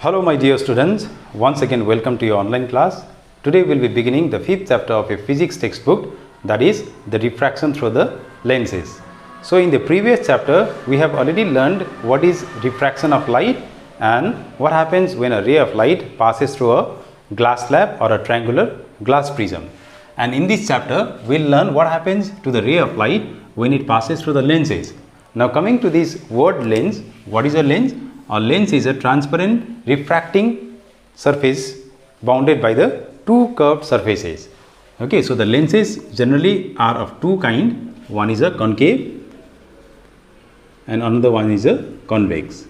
Hello my dear students, once again welcome to your online class. Today we will be beginning the 5th chapter of a physics textbook, that is the refraction through the lenses. So in the previous chapter we have already learned what is refraction of light and what happens when a ray of light passes through a glass slab or a triangular glass prism. And in this chapter we will learn what happens to the ray of light when it passes through the lenses. Now coming to this word lens, what is a lens? A lens is a transparent refracting surface bounded by the two curved surfaces. Okay, so the lenses generally are of two kind. One is a concave and another one is a convex.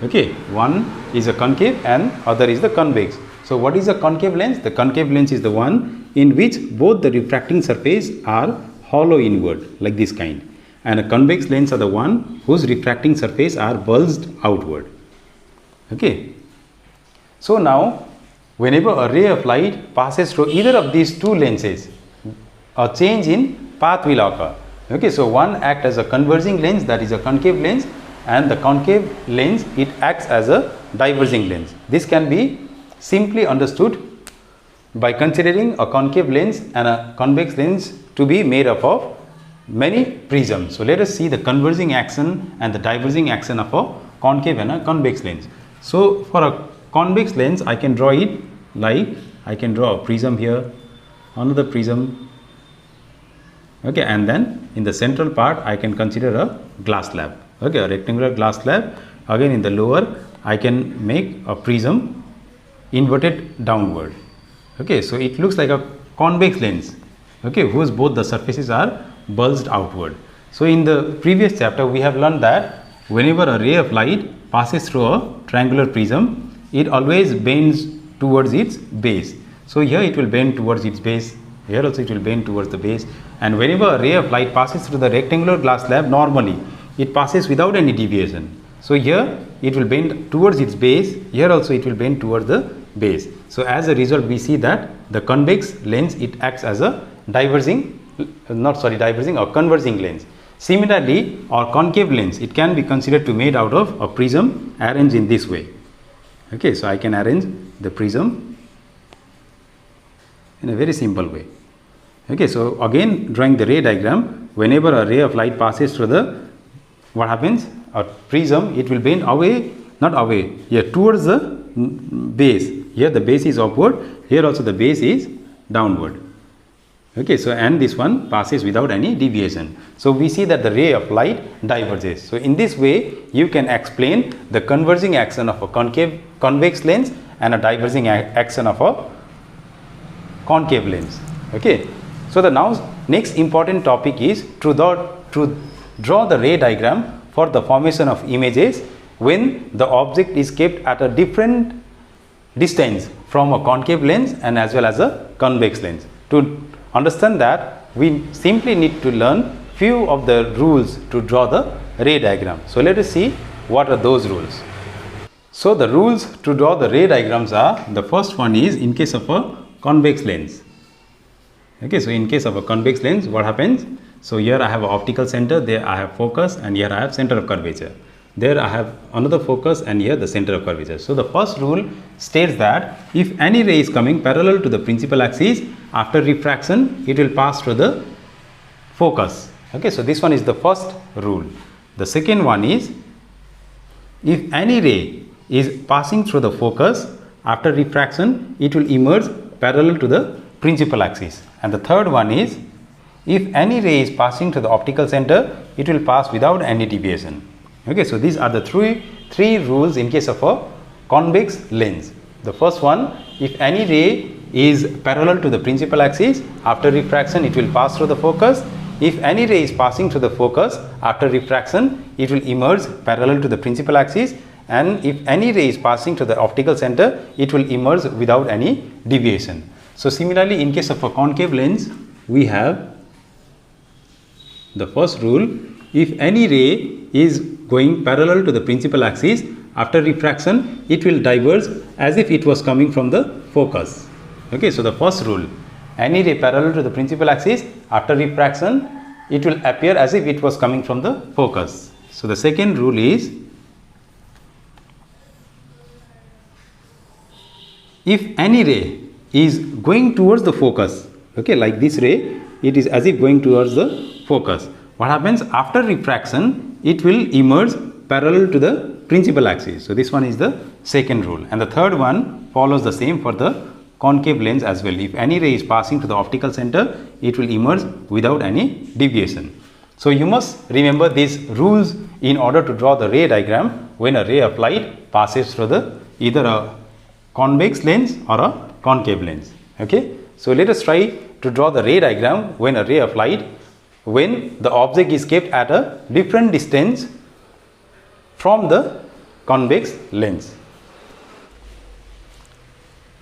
Okay, one is a concave and other is the convex. So what is a concave lens? The concave lens is the one in which both the refracting surface are hollow inward, like this kind. And a convex lens are the one whose refracting surface are bulged outward. Okay. So now whenever a ray of light passes through either of these two lenses, a change in path will occur. Okay, so one acts as a converging lens, that is a concave lens, and the concave lens it acts as a diverging lens. This can be simply understood by considering a concave lens and a convex lens to be made up of many prisms. So let us see the converging action and the diverging action of a concave and a convex lens. So for a convex lens I can draw it like I can draw a prism here, another prism, okay, and then in the central part I can consider a glass slab, okay, a rectangular glass slab. Again in the lower I can make a prism inverted downward. Okay, so it looks like a convex lens, okay, whose both the surfaces are bulged outward. So in the previous chapter we have learned that whenever a ray of light passes through a triangular prism, it always bends towards its base. So here it will bend towards its base, here also it will bend towards the base, and whenever a ray of light passes through the rectangular glass slab, normally it passes without any deviation. So here it will bend towards its base, here also it will bend towards the base. So as a result we see that the convex lens it acts as a converging lens. Similarly, our concave lens it can be considered to made out of a prism arranged in this way. Okay, so I can arrange the prism in a very simple way. Okay, so again drawing the ray diagram, whenever a ray of light passes through the, what happens? A prism it will bend away, not away, here towards the base. Here the base is upward, here also the base is downward. Okay, so and this one passes without any deviation. So we see that the ray of light diverges. So in this way you can explain the converging action of a convex lens and a diverging action of a concave lens. Okay, so the next important topic is to draw the ray diagram for the formation of images when the object is kept at a different distance from a concave lens and as well as a convex lens. To understand that, we simply need to learn few of the rules to draw the ray diagram. So let us see what are those rules. So the rules to draw the ray diagrams are, the first one is in case of a convex lens. Okay, so in case of a convex lens what happens? So here I have an optical center, there I have focus, and here I have center of curvature. There I have another focus and here the center of curvature. So the first rule states that if any ray is coming parallel to the principal axis, after refraction it will pass through the focus. Okay, so this one is the first rule. The second one is if any ray is passing through the focus, after refraction it will emerge parallel to the principal axis. And the third one is if any ray is passing to the optical center, it will pass without any deviation. Okay, so these are the three rules in case of a convex lens. The first one, if any ray is parallel to the principal axis, after refraction it will pass through the focus. If any ray is passing through the focus, after refraction it will emerge parallel to the principal axis, and if any ray is passing to the optical center, it will emerge without any deviation. So similarly in case of a concave lens, we have the first rule, if any ray is going parallel to the principal axis, after refraction it will diverge as if it was coming from the focus. Okay, so the first rule, any ray parallel to the principal axis, after refraction it will appear as if it was coming from the focus. So the second rule is if any ray is going towards the focus, okay, like this ray, it is as if going towards the focus. What happens after refraction? It will emerge parallel to the principal axis. So this one is the second rule, and the third one follows the same for the concave lens as well. If any ray is passing to the optical center, it will emerge without any deviation. So you must remember these rules in order to draw the ray diagram when a ray of light passes through the either a convex lens or a concave lens. Okay, so let us try to draw the ray diagram when a ray of light, when the object is kept at a different distance from the convex lens.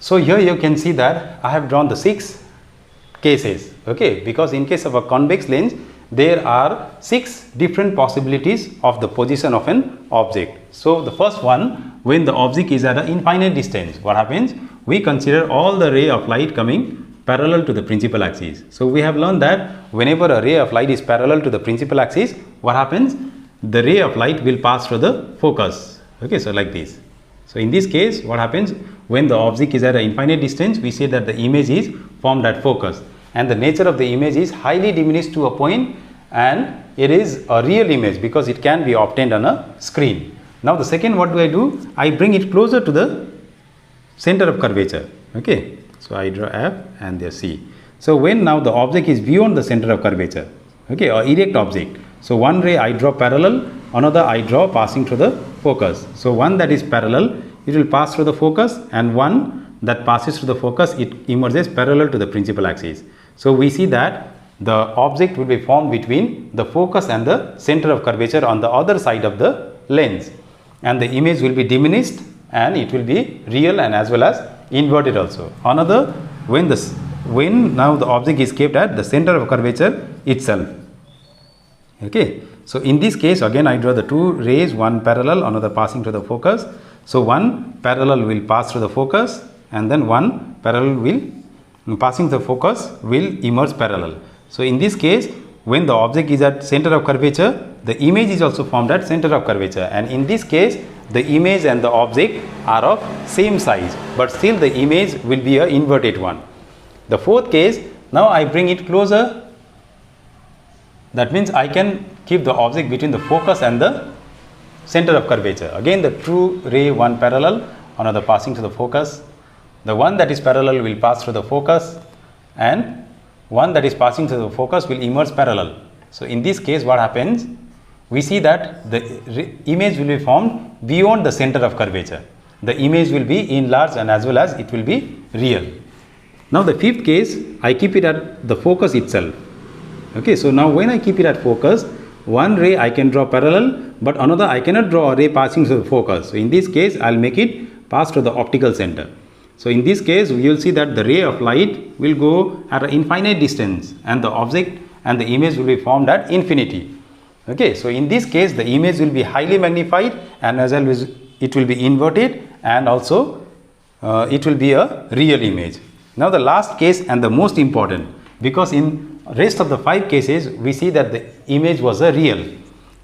So here you can see that I have drawn the 6 cases, okay, because in case of a convex lens there are 6 different possibilities of the position of an object. So the first one, when the object is at an infinite distance, what happens? We consider all the ray of light coming parallel to the principal axis. So we have learned that whenever a ray of light is parallel to the principal axis, what happens? The ray of light will pass through the focus. Okay, so like this. So in this case, what happens? When the object is at an infinite distance, we say that the image is formed at focus, and the nature of the image is highly diminished to a point, and it is a real image because it can be obtained on a screen. Now the second, what do? I bring it closer to the center of curvature. Okay, so I draw F and there C. So when now the object is beyond the center of curvature, okay, or erect object. So one ray I draw parallel, another I draw passing through the focus. So one that is parallel, it will pass through the focus, and one that passes through the focus, it emerges parallel to the principal axis. So we see that the object will be formed between the focus and the center of curvature on the other side of the lens, and the image will be diminished and it will be real and as well as inverted also. Another, when now the object is kept at the center of curvature itself. Okay, so in this case again I draw the 2 rays, one parallel, another passing to the focus. So one parallel will pass through the focus, and then one parallel will passing the focus will emerge parallel. So in this case, when the object is at center of curvature, the image is also formed at center of curvature, and in this case the image and the object are of same size, but still the image will be a inverted one. The fourth case, now I bring it closer. That means I can keep the object between the focus and the center of curvature. Again the 2 ray, one parallel, another passing to the focus. The one that is parallel will pass through the focus, and one that is passing through the focus will emerge parallel. So in this case what happens? We see that the image will be formed beyond the center of curvature. The image will be enlarged and as well as it will be real. Now the fifth case, I keep it at the focus itself. Okay, so now when I keep it at focus, one ray I can draw parallel, but another I cannot draw a ray passing through the focus. So in this case I will make it pass to the optical center. So in this case we will see that the ray of light will go at an infinite distance, and the object and the image will be formed at infinity. Okay, so in this case the image will be highly magnified, and as well as it will be inverted, and also it will be a real image. Now the last case and the most important, because in rest of the 5 cases we see that the image was a real,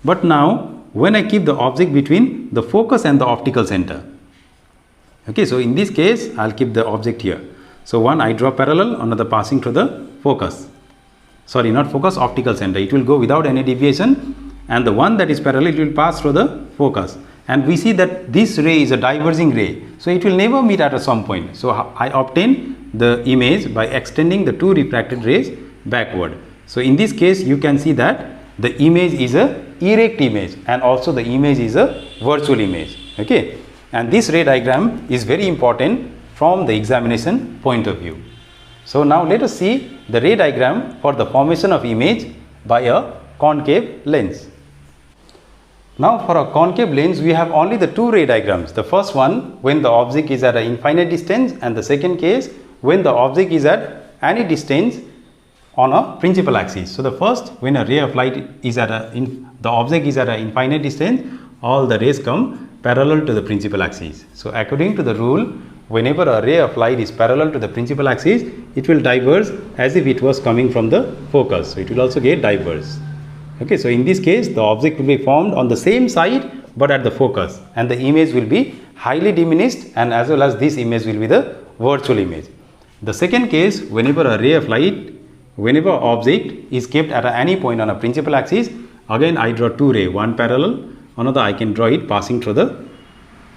but now when I keep the object between the focus and the optical center. Okay, so in this case I will keep the object here. So one I draw parallel, another passing to the focus. Sorry, not focus, optical center. It will go without any deviation, and the one that is parallel, it will pass through the focus. And we see that this ray is a diverging ray, so it will never meet at some point. So I obtain the image by extending the 2 refracted rays backward. So in this case you can see that the image is a erect image, and also the image is a virtual image. Okay, and this ray diagram is very important from the examination point of view. So now let us see the ray diagram for the formation of image by a concave lens. Now for a concave lens we have only the 2 ray diagrams. The first one when the object is at an infinite distance, and the second case when the object is at any distance on a principal axis. So the first, when a ray of light is at the object is at an infinite distance, all the rays come parallel to the principal axis. So according to the rule, whenever a ray of light is parallel to the principal axis, it will diverge as if it was coming from the focus. So it will also get diverged. Okay, so in this case the object will be formed on the same side but at the focus, and the image will be highly diminished, and as well as this image will be the virtual image. The second case, whenever a ray of light, whenever object is kept at any point on a principal axis, again I draw two rays, one parallel, another I can draw it passing through the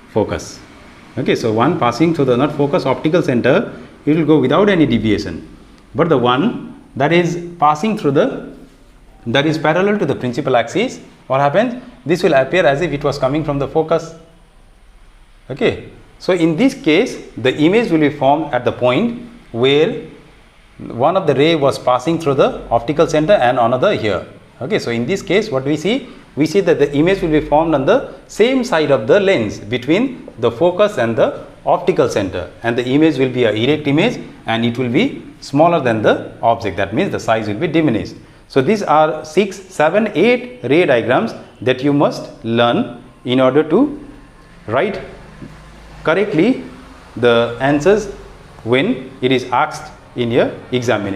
focus. Okay, so one passing through the not focus optical center, it will go without any deviation. But the one that is passing through that is parallel to the principal axis, what happens? This will appear as if it was coming from the focus. Okay, so in this case, the image will be formed at the point where one of the ray was passing through the optical center and another here. Okay, so in this case, what we see that the image will be formed on the same side of the lens between the focus and the optical center, and the image will be a erect image and it will be smaller than the object. That means the size will be diminished. So these are 6, 7, 8 ray diagrams that you must learn in order to write correctly the answers when it is asked in your examination.